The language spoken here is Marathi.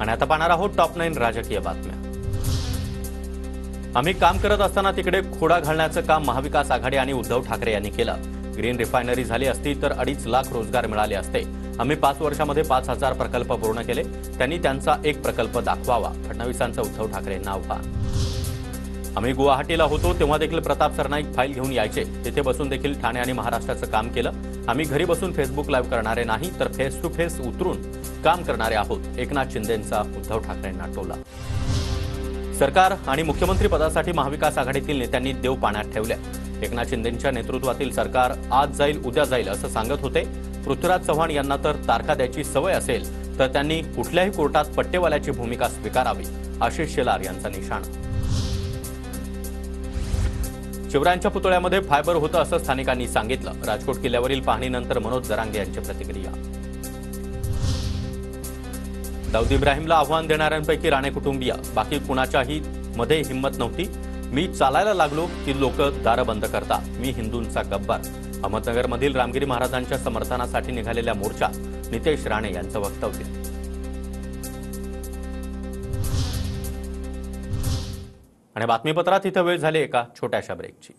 आणि आता पाहणार आहोत टॉप 9 राजकीय बातम्या। आम्ही काम करत असताना तिकडे खोडा घालण्याचं काम महाविकास आघाडी आणि उद्धव ठाकरे यांनी केलं। ग्रीन रिफायनरी झाली असती तर 2.5 लाख रोजगार मिळाले असते। आम्ही 5 वर्षांमध्ये 5,000 प्रकल्प पूर्ण केले। त्यांनी त्यांचा एक प्रकल्प दाखवावा, फडणवीसांचं उद्धव ठाकरेंना आव्हान। आम्ही गुवाहाटीला होतो तेव्हा देखील प्रताप सरनाईक फाईल घेऊन यायचे। तिथे बसून देखील ठाणे आणि महाराष्ट्राचं काम केलं। आम्ही घरी बसून फेसबुक लाईव्ह करणारे नाही तर फेस टू फेस उतरून काम करणारे आहोत। एकनाथ शिंदेंचा उद्धव ठाकरेंना टोला। सरकार आणि मुख्यमंत्री पदासाठी महाविकास आघाडीतील नेत्यांनी देव पाण्यात ठेवले। एकनाथ शिंदेंच्या नेतृत्वातील सरकार आज जाईल उद्या जाईल असं सांगत होते। पृथ्वीराज चव्हाण यांना तर तारखा द्यायची सवय असेल तर त्यांनी कुठल्याही कोर्टात पट्टेवाल्याची भूमिका स्वीकारावी, आशिष शेलार यांचा निशाणा। शिवरायांच्या पुतळ्यामध्ये फायबर होतं असं स्थानिकांनी सांगितलं। राजकोट किल्ल्यावरील पाहणीनंतर मनोज जरांगे यांची प्रतिक्रिया। दाऊद इब्राहिमला आव्हान देणाऱ्यांपैकी राणे कुटुंबीय, बाकी कुणाच्याही मध्ये हिंमत नव्हती। मी चालायला लागलो की लोक दारं बंद करतात। मी हिंदूंचा गब्बर। अहमदनगरमधील रामगिरी महाराजांच्या समर्थनासाठी निघालेल्या मोर्चा, नितेश राणे यांचं वक्तव्य। आणि बातमीपत्रात इथं वेळ झाली एका छोट्याशा ब्रेकची।